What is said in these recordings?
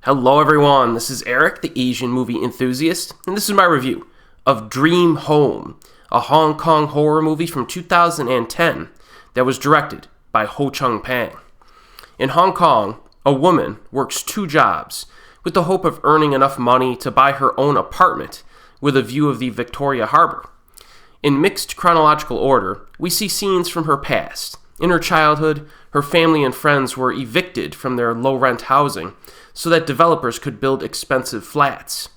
Hello everyone, this is Erik, the Asian movie enthusiast, and this is my review of Dream Home, a Hong Kong horror movie from 2010 that was directed by Ho-cheung Pang. In Hong Kong, a woman works two jobs with the hope of earning enough money to buy her own apartment with a view of the Victoria Harbour. In mixed chronological order, we see scenes from her past. In her childhood, her family and friends were evicted from their low-rent housing so that developers could build expensive flats.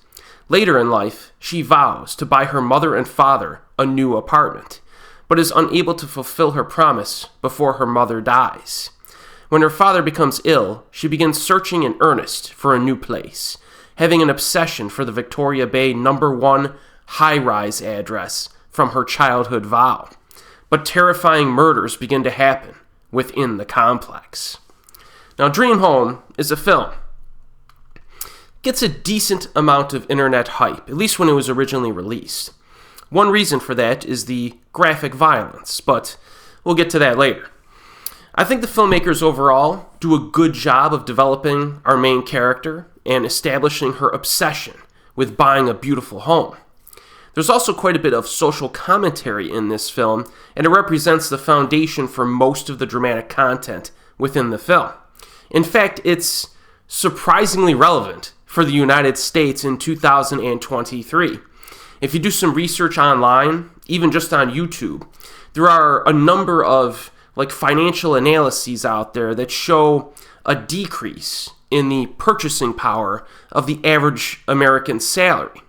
Later in life, she vows to buy her mother and father a new apartment, but is unable to fulfill her promise before her mother dies. When her father becomes ill, she begins searching in earnest for a new place, having an obsession for the Victoria Bay No. 1 high-rise address from her childhood vow. But terrifying murders begin to happen within the complex. Now, Dream Home is a film. Gets a decent amount of internet hype, at least when it was originally released. One reason for that is the graphic violence, but we'll get to that later. I think the filmmakers overall do a good job of developing our main character and establishing her obsession with buying a beautiful home. There's also quite a bit of social commentary in this film, and it represents the foundation for most of the dramatic content within the film. In fact, it's surprisingly relevant for the United States in 2023. If you do some research online, even just on YouTube, there are a number of financial analyses out there that show a decrease in the purchasing power of the average American salary.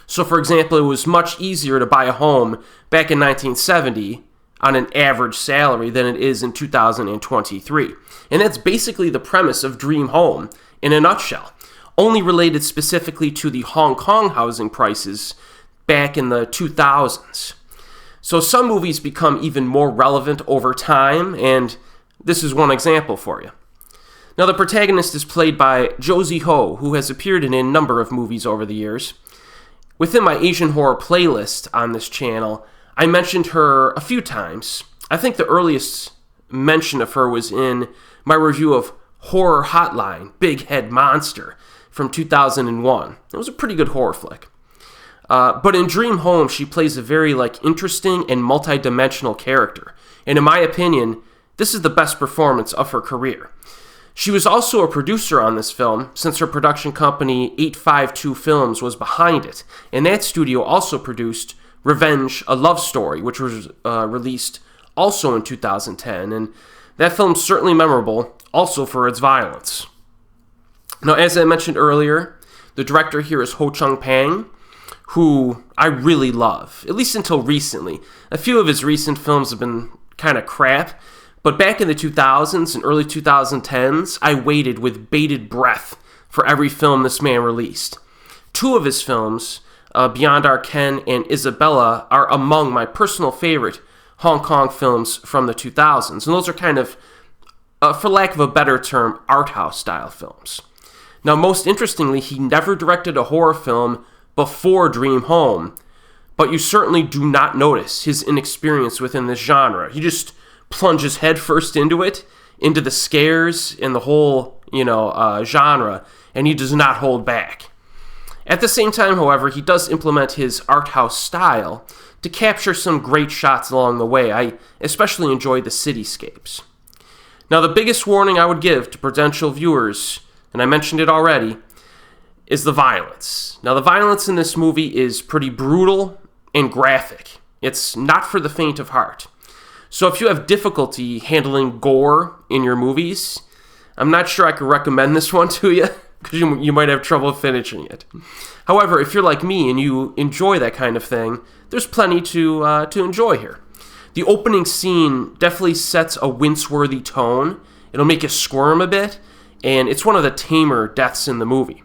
So, for example, it was much easier to buy a home back in 1970 on an average salary than it is in 2023. And that's basically the premise of Dream Home in a nutshell, only related specifically to the Hong Kong housing prices back in the 2000s. So some movies become even more relevant over time, and this is one example for you. Now, the protagonist is played by Josie Ho, who has appeared in a number of movies over the years. Within my Asian horror playlist on this channel, I mentioned her a few times. I think the earliest mention of her was in my review of Horror Hotline, Big Head Monster from 2001. It was a pretty good horror flick. But in Dream Home, she plays a very interesting and multi-dimensional character. And in my opinion, this is the best performance of her career. She was also a producer on this film, since her production company 852 Films was behind it, and that studio also produced Revenge, a Love Story, which was released also in 2010, and that film's certainly memorable, also for its violence. Now, as I mentioned earlier, the director here is Ho-cheung Pang, who I really love, at least until recently. A few of his recent films have been kind of crap, but back in the 2000s and early 2010s, I waited with bated breath for every film this man released. Two of his films, Beyond Our Ken and Isabella, are among my personal favorite Hong Kong films from the 2000s. And those are kind of, for lack of a better term, art house style films. Now, most interestingly, he never directed a horror film before Dream Home, but you certainly do not notice his inexperience within this genre. He just plunges headfirst into it, into the scares and the whole, genre, and he does not hold back. At the same time, however, he does implement his art house style to capture some great shots along the way. I especially enjoyed the cityscapes. Now, the biggest warning I would give to potential viewers, and I mentioned it already, is the violence. Now, the violence in this movie is pretty brutal and graphic. It's not for the faint of heart. So if you have difficulty handling gore in your movies, I'm not sure I could recommend this one to you, because you might have trouble finishing it. However, if you're like me and you enjoy that kind of thing, there's plenty to enjoy here. The opening scene definitely sets a wince-worthy tone. It'll make you squirm a bit, and it's one of the tamer deaths in the movie.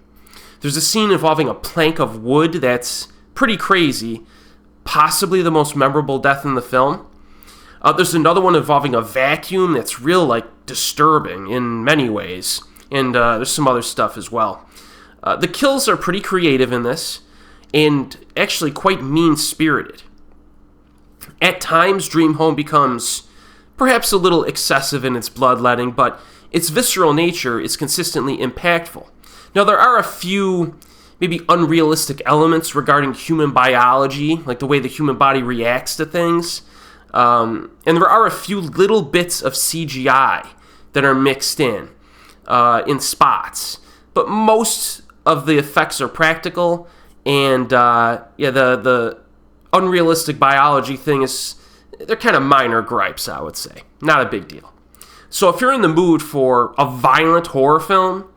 There's a scene involving a plank of wood that's pretty crazy, possibly the most memorable death in the film. There's another one involving a vacuum that's real, disturbing in many ways. And there's some other stuff as well. The kills are pretty creative in this, and actually quite mean-spirited. At times, Dream Home becomes perhaps a little excessive in its bloodletting, but its visceral nature is consistently impactful. Now, there are a few maybe unrealistic elements regarding human biology, like the way the human body reacts to things. And there are a few little bits of CGI that are mixed in spots. But most of the effects are practical, and the unrealistic biology thing they're kind of minor gripes, I would say. Not a big deal. So if you're in the mood for a violent horror film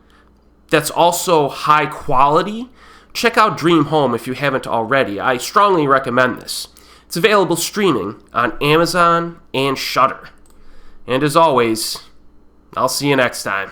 that's also high quality, check out Dream Home if you haven't already. I strongly recommend this. It's available streaming on Amazon and Shudder. And as always, I'll see you next time.